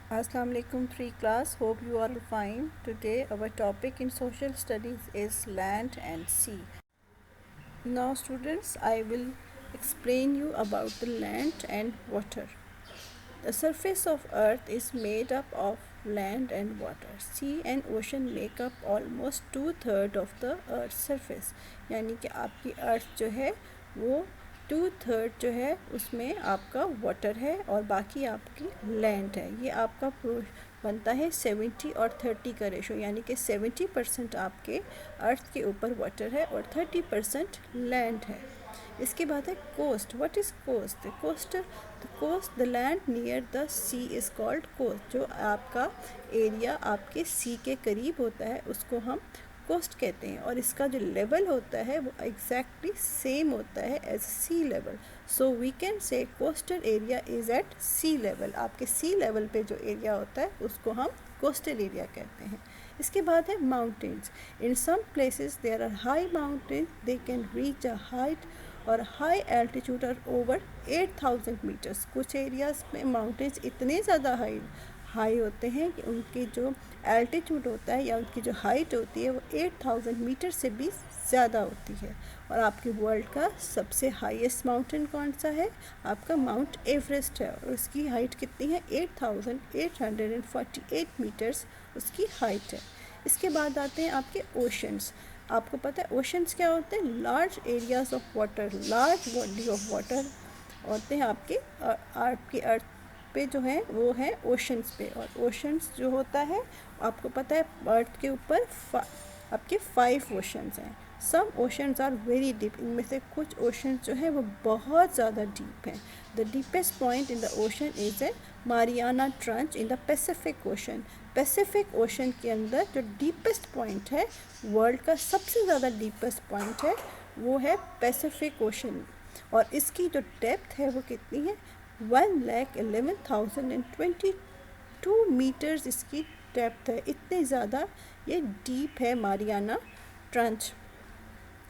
Assalamu alaikum 3 class. Hope you are fine. Today our topic in social studies is land and sea. Now students, I will explain you about the land and water. The surface of earth is made up of land and water. Sea and ocean make up almost 2/3 of the earth's surface. यानी कि आपकी अर्थ जो है वो 2/3 जो है उसमें आपका वाटर है और बाकी आपकी लैंड है। ये आपका बनता है 70 और 30 का रेशो, यानी कि 70% आपके अर्थ के ऊपर वाटर है और 30% लैंड है। इसके बाद है coast. What is coast? The land near the sea is called coast. जो आपका एरिया आपके सी के करीब होता है उसको हम कोस्ट कहते हैं, और इसका जो लेवल होता है वो एग्जैक्टली सेम होता है as sea level. So we can say coastal area is at sea level. आपके सी लेवल पे जो एरिया होता है उसको हम कोस्टल एरिया कहते हैं। इसके बाद है mountains. In some places there are high mountains, they can reach a height और high altitude are over 8000 meters. कुछ एरियाज़ में माउंटेन्स इतने ज़्यादा हाई होते हैं कि उनकी जो एल्टीट्यूड होता है या उनकी जो हाइट होती है वो 8000 मीटर से भी ज़्यादा होती है। और आपके वर्ल्ड का सबसे हाईएस्ट माउंटेन कौन सा है? आपका माउंट एवरेस्ट है, और उसकी हाइट कितनी है? 8848 मीटर्स उसकी हाइट है। इसके बाद आते हैं आपके ओशंस। आपको पता है ओशंस क्या होते हैं? Large areas of water, large body of water होते हैं आपकी अर्थ पे जो है वो है ओशंस पे। और ओशंस जो होता है आपको पता है अर्थ के ऊपर आपके 5 ओशंस हैं। सम ओशंस आर वेरी डीप। इनमें से कुछ ओशंस जो है वो बहुत ज़्यादा डीप हैं। The deepest point in the ocean is a Mariana trench in the Pacific ocean. Pacific ocean के अंदर जो डीपेस्ट पॉइंट है, वर्ल्ड का सबसे ज़्यादा डीपेस्ट पॉइंट है, वो है पैसिफिक ओशन। और इसकी जो डेप्थ है वो कितनी है? 1,11,022 मीटर्स इसकी डेप्थ है। इतने ज़्यादा ये डीप है मारियाना ट्रंच।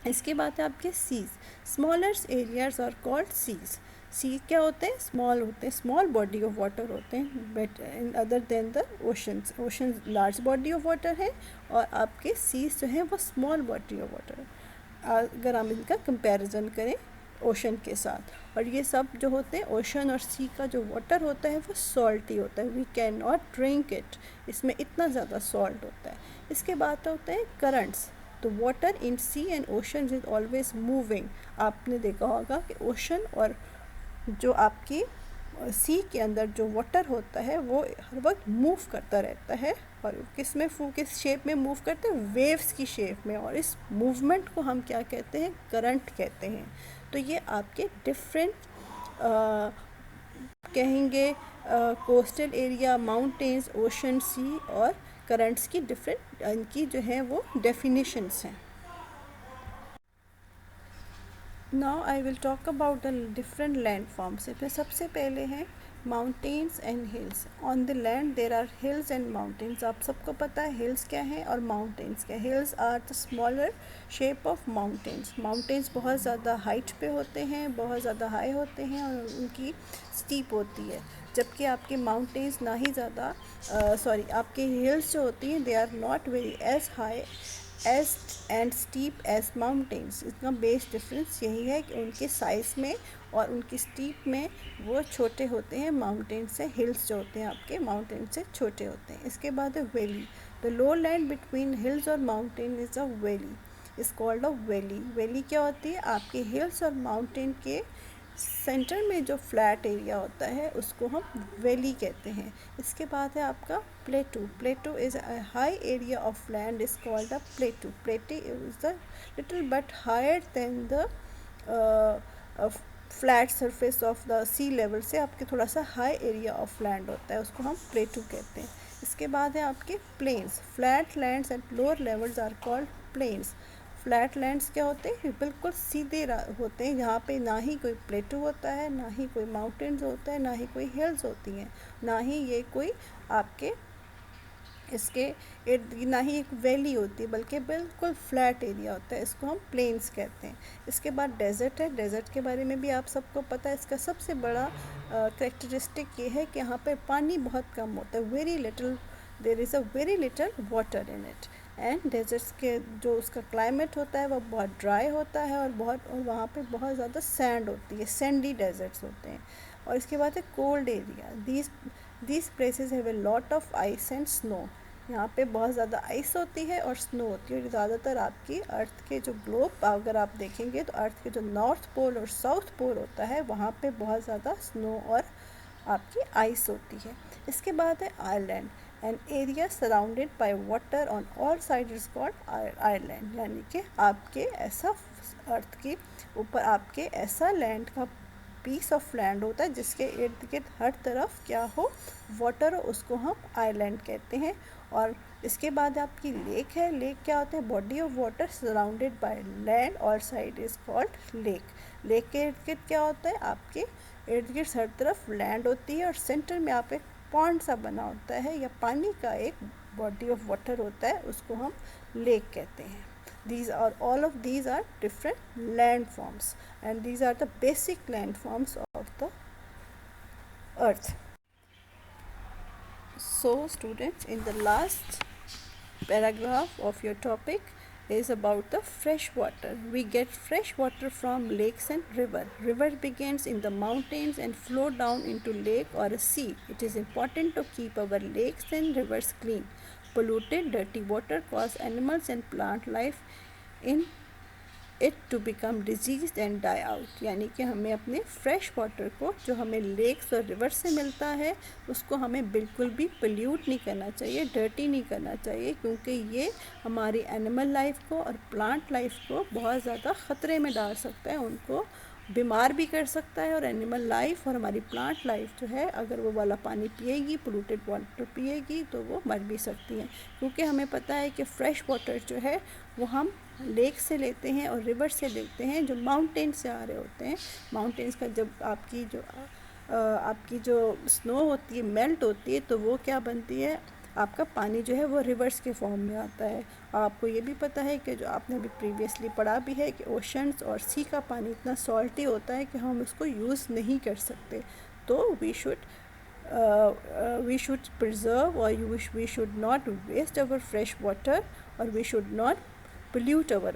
इसके बाद है आपके seas. Smaller areas are called seas. Sea क्या होते हैं? स्मॉल होते हैं, स्मॉल बॉडी ऑफ वाटर होते हैं, but in other than the oceans. Ocean large body of water है और आपके सीज जो हैं वो स्मॉल बॉडी ऑफ वाटर। अगर हम इनका कंपैरिजन करें ओशन के साथ, और ये सब जो होते हैं ओशन और सी का जो वाटर होता है वो सॉल्टी होता है। We can not drink it, इसमें इतना ज़्यादा सॉल्ट होता है। इसके बाद होते हैं करंट्स। तो water in sea and ocean is always moving. आपने देखा होगा कि ओशन और जो आपकी सी के अंदर जो वाटर होता है वो हर वक्त मूव करता रहता है। और किस शेप में मूव करते हैं? वेव्स की शेप में। और इस मूवमेंट को हम क्या कहते हैं? करंट कहते हैं। तो ये आपके डिफरेंट कहेंगे कोस्टल एरिया, माउंटेन्स, ओशन, सी और करंट्स की डिफरेंट इनकी जो है वो डेफिनेशंस हैं। Now I will talk about the different land forms. इसमें सबसे पहले हैं mountains and hills. On the land there are hills and mountains. आप सबको पता है हिल्स क्या है और माउंटेन्स क्या है। Hills are the smaller shape of mountains. Mountains बहुत ज़्यादा हाइट पे होते हैं, बहुत ज़्यादा हाई होते हैं और उनकी स्टीप होती है, जबकि आपके माउंटेन्स ना ही ज़्यादा आपके हिल्स जो होती हैं they are not very as high as and steep as mountains. इसका बेस डिफरेंस यही है कि उनके साइज़ में और उनकी स्टीप में वो छोटे होते हैं माउंटेन से। हिल्स जो होते हैं आपके माउंटेन से छोटे होते हैं। इसके बाद है valley. The low land between hills और mountain is a valley, is called a valley. Valley क्या होती है? आपके हिल्स और माउंटेन के सेंटर में जो फ्लैट एरिया होता है उसको हम वैली कहते हैं। इसके बाद है आपका plateau. Plateau is a high area of land is called a plateau. Plateau is the little but higher than the flat surface of the sea level से आपके थोड़ा सा हाई एरिया ऑफ लैंड होता है, उसको हम प्लेटू कहते हैं। इसके बाद है आपके plains. Flat lands at lower levels are called plains. Flat lands क्या होते हैं? बिल्कुल सीधे होते हैं, यहाँ पे ना ही कोई प्लेटू होता है, ना ही कोई माउंटेन्स होता है, ना ही कोई हिल्स होती हैं, ना ही ये कोई आपके इसके इर्द ना ही एक वैली होती है बल्कि बिल्कुल फ्लैट एरिया होता है, इसको हम प्लेन्स कहते हैं। इसके बाद डेज़र्ट है। डेज़र्ट के बारे में भी आप सबको पता है। इसका सबसे बड़ा करेक्टरिस्टिक ये है कि यहाँ पे पानी बहुत कम होता है, very little, there is a very little water in it. And deserts के जो उसका क्लाइमेट होता है वो बहुत ड्राई होता है और वहाँ पे बहुत ज़्यादा सैंड होती है, सैंडी डेजर्ट्स होते हैं। और इसके बाद है cold area. These places have a lot of ice and snow. यहाँ पे बहुत ज़्यादा आइस होती है और स्नो होती है। और ज़्यादातर आपकी अर्थ के जो ग्लोब अगर आप देखेंगे तो अर्थ के जो नॉर्थ पोल और साउथ पोल होता है वहाँ पे बहुत ज़्यादा स्नो और आपकी आइस होती है। इसके बाद है Ireland. An area surrounded by water on all side is called Ireland. यानी कि आपके ऐसा अर्थ के ऊपर आपके ऐसा लैंड का पीस ऑफ लैंड होता है जिसके इर्द गिर्द हर तरफ क्या हो, वाटर हो, उसको हम आइलैंड कहते हैं। और इसके बाद आपकी लेक है। लेक क्या होता है? Body of water surrounded by land और side is called lake. Lake के इर्द गिर्द क्या होता है? आपके इर्द गिर्द हर तरफ लैंड होती है और सेंटर में आप एक पॉन्ड सा बना होता है या पानी का एक बॉडी ऑफ वाटर होता है, उसको हम लेक कहते हैं। These are all of these are different landforms and these are the basic landforms of the earth. So students, in the last paragraph of your topic is about the fresh water. We get fresh water from lakes and river. River begins in the mountains and flow down into lake or a sea. It is important to keep our lakes and rivers clean. Polluted, dirty water cause animals and plant life in it to become disease and die out. यानी कि हमें अपने fresh water को जो हमें lakes और river से मिलता है उसको हमें बिल्कुल भी पोल्यूट नहीं करना चाहिए, डर्टी नहीं करना चाहिए, क्योंकि ये हमारी एनिमल लाइफ को और प्लांट लाइफ को बहुत ज़्यादा ख़तरे में डाल सकता है, उनको बीमार भी कर सकता है। और एनिमल लाइफ और हमारी प्लांट लाइफ जो है अगर वो वाला पानी पिएगी, पोल्यूटेड वाटर पिएगी, तो वो मर भी सकती है। क्योंकि हमें पता है कि फ़्रेश वाटर जो है वो हम लेक से लेते हैं और रिवर से लेते हैं जो माउंटेन से आ रहे होते हैं। माउंटेन्स का जब आपकी जो स्नो होती है, मेल्ट होती है, तो वो क्या बनती है, आपका पानी जो है वो रिवर्स के फॉर्म में आता है। आपको ये भी पता है कि जो आपने अभी प्रीवियसली पढ़ा भी है कि ओशंस और सी का पानी इतना सॉल्टी होता है कि हम उसको यूज़ नहीं कर सकते। तो वी शुड प्रिजर्व और we should not waste our fresh water और we should not pollute our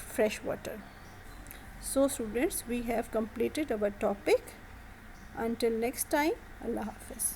fresh water. So students, we have completed our topic. Until next time, Allah Hafiz.